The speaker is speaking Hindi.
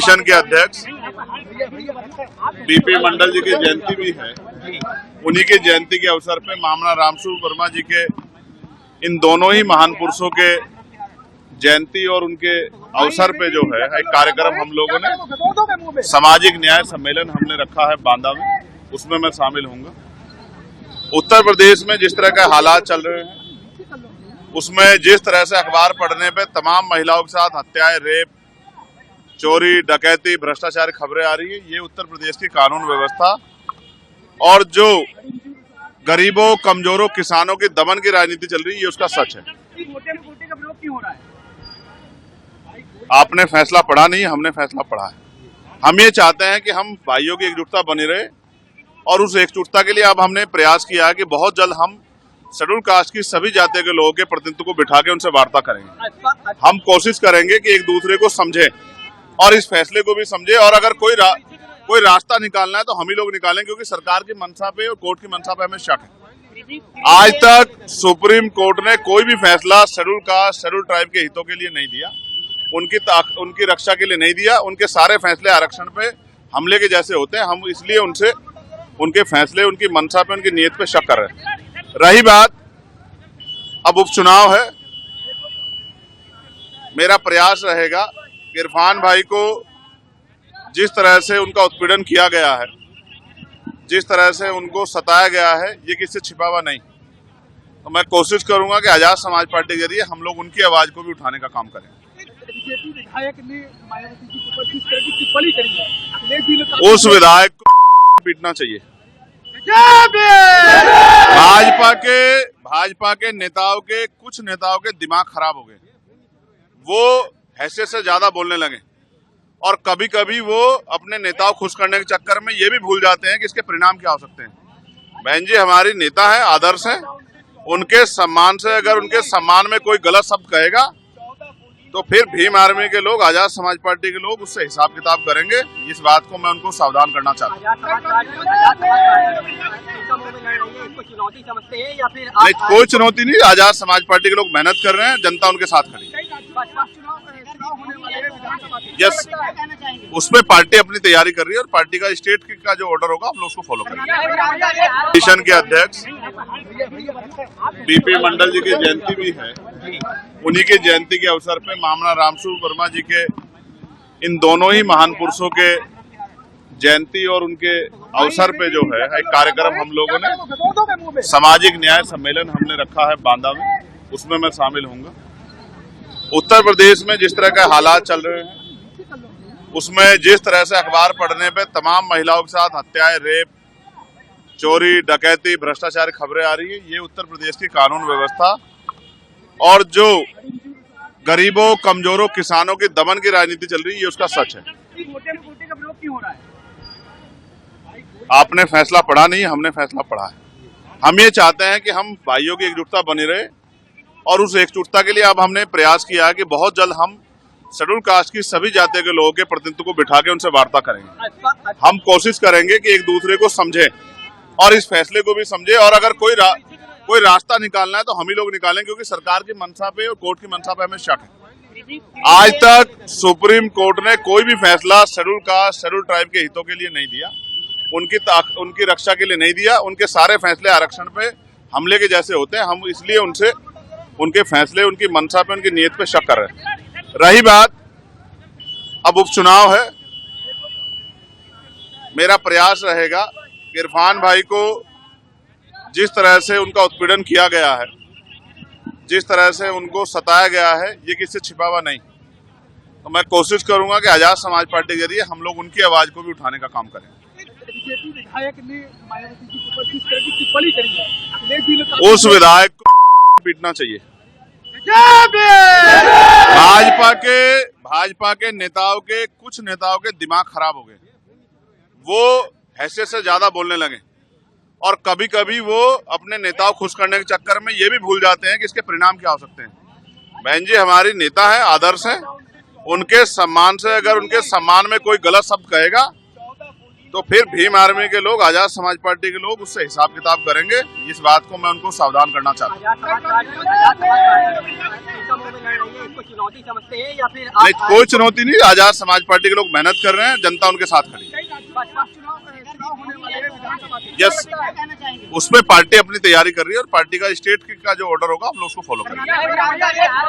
मिशन के अध्यक्ष बीपी मंडल जी की जयंती भी है। उन्हीं की जयंती के अवसर पे मामला रामस्वरूप वर्मा जी के इन दोनों ही महान पुरुषों के जयंती और उनके अवसर पे जो है एक कार्यक्रम हम लोगों ने सामाजिक न्याय सम्मेलन हमने रखा है बांदा में, उसमें मैं शामिल होऊंगा। उत्तर प्रदेश में जिस तरह के हालात चल रहे हैं उसमें जिस तरह से अखबार पढ़ने पे तमाम महिलाओं के साथ हत्याएं, रेप, चोरी, डकैती, भ्रष्टाचार खबरें आ रही है, ये उत्तर प्रदेश की कानून व्यवस्था और जो गरीबों, कमजोरों, किसानों की दमन की राजनीति चल रही है, ये उसका सच है। आपने फैसला पढ़ा नहीं, हमने फैसला पढ़ा है। हम ये चाहते हैं कि हम भाइयों की एकजुटता बनी रहे और उस एकजुटता के लिए अब हमने प्रयास किया है कि बहुत जल्द हम शेड्यूल कास्ट की सभी जातियों के लोगों के प्रतिनिधित्व को बिठा के उनसे वार्ता करेंगे। हम कोशिश करेंगे कि एक दूसरे को समझे और इस फैसले को भी समझे, और अगर कोई रास्ता निकालना है तो हम ही लोग निकालें, क्योंकि सरकार की मंशा पे और कोर्ट की मंशा पे हमें शक है। आज तक सुप्रीम कोर्ट ने कोई भी फैसला शेड्यूल कास्ट, शेड्यूल ट्राइब के हितों के लिए नहीं दिया, उनकी रक्षा के लिए नहीं दिया। उनके सारे फैसले आरक्षण पे हमले के जैसे होते हैं। हम इसलिए उनसे उनके फैसले, उनकी मंशा पे, उनकी नीयत पे शक कर रहे हैं। रही बात अब उपचुनाव है, मेरा प्रयास रहेगा कि इरफान भाई को जिस तरह से उनका उत्पीड़न किया गया है, जिस तरह से उनको सताया गया है, ये किसी से छिपा हुआ नहीं। तो मैं कोशिश करूंगा कि आजाद समाज पार्टी के जरिए हम लोग उनकी आवाज को भी उठाने का काम करें। उस विधायक को पीटना चाहिए। भाजपा के नेताओं के कुछ नेताओं के दिमाग खराब हो गए, वो हैसियत से ज्यादा बोलने लगे और कभी कभी वो अपने नेताओं खुश करने के चक्कर में ये भी भूल जाते हैं कि इसके परिणाम क्या हो सकते हैं। बहन जी हमारी नेता है, आदर्श है, उनके सम्मान से अगर उनके सम्मान में कोई गलत शब्द कहेगा तो फिर भीम आर्मी के लोग, आजाद समाज पार्टी के लोग उससे हिसाब किताब करेंगे। इस बात को मैं उनको सावधान करना चाहता हूँ। नहीं, कोई चुनौती नहीं। आजाद समाज पार्टी के लोग मेहनत कर रहे हैं, जनता उनके साथ खड़ी है। यस, उसमें पार्टी अपनी तैयारी कर रही है और पार्टी का स्टेट का जो ऑर्डर होगा हम लोग उसको फॉलो करेंगे। मिशन के अध्यक्ष बीपी मंडल जी की जयंती भी है। उन्हीं की जयंती के अवसर पे मामला रामस्वरूप वर्मा जी के इन दोनों ही महान पुरुषों के जयंती और उनके अवसर पे जो है एक कार्यक्रम हम लोगों ने सामाजिक न्याय सम्मेलन हमने रखा है बांदा में, उसमें मैं शामिल होऊंगा। उत्तर प्रदेश में जिस तरह के हालात चल रहे हैं उसमें जिस तरह से अखबार पढ़ने पे तमाम महिलाओं के साथ हत्याएं, रेप, चोरी, डकैती, भ्रष्टाचार खबरें आ रही है, ये उत्तर प्रदेश की कानून व्यवस्था और जो गरीबों, कमजोरों, किसानों की दमन की राजनीति चल रही है, ये उसका सच है। आपने फैसला पढ़ा नहीं, हमने फैसला पढ़ा है। हम ये चाहते हैं कि हम भाइयों की एकजुटता बनी रहे और उस एकजुटता के लिए अब हमने प्रयास किया है कि बहुत जल्द हम शेड्यूल कास्ट की सभी जातियों के लोगों के प्रतिनिधित्व को बिठा के उनसे वार्ता करेंगे। हम कोशिश करेंगे कि एक दूसरे को समझे और इस फैसले को भी समझे, और अगर कोई रास्ता निकालना है तो हम ही लोग निकालें, क्योंकि सरकार की मंशा पे और कोर्ट की मंशा पे हमें शक है। आज तक सुप्रीम कोर्ट ने कोई भी फैसला शेड्यूल कास्ट, शेड्यूल ट्राइब के हितों के लिए नहीं दिया, उनकी रक्षा के लिए नहीं दिया। उनके सारे फैसले आरक्षण पे हमले के जैसे होते हैं। हम इसलिए उनसे उनके फैसले, उनकी मंशा पे, उनकी नीयत पे शक कर रहे हैं। रही बात अब उपचुनाव है, मेरा प्रयास रहेगा कि इरफान भाई को जिस तरह से उनका उत्पीड़न किया गया है, जिस तरह से उनको सताया गया है, ये किसी से छिपा हुआ नहीं। तो मैं कोशिश करूंगा कि आजाद समाज पार्टी के जरिए हम लोग उनकी आवाज को भी उठाने का काम करें। उस विधायक को पीटना चाहिए। भाजपा के नेताओं के कुछ नेताओं के दिमाग खराब हो गए, वो हैसियत से ज्यादा बोलने लगे और कभी कभी वो अपने नेताओं खुश करने के चक्कर में ये भी भूल जाते हैं कि इसके परिणाम क्या हो सकते हैं। बहन जी हमारी नेता है, आदर्श है, उनके सम्मान से अगर उनके सम्मान में कोई गलत शब्द कहेगा तो फिर भीम आर्मी के लोग, आजाद समाज पार्टी के लोग उससे हिसाब किताब करेंगे। इस बात को मैं उनको सावधान करना चाहता हूँ। चुनौती समझते हैं या फिर नहीं, कोई चुनौती नहीं। आजाद समाज पार्टी के लोग मेहनत कर रहे हैं, जनता उनके साथ खड़ी है। यस, उसमें पार्टी अपनी तैयारी कर रही है और पार्टी का स्टेट का जो ऑर्डर होगा हम लोग उसको फॉलो करेंगे।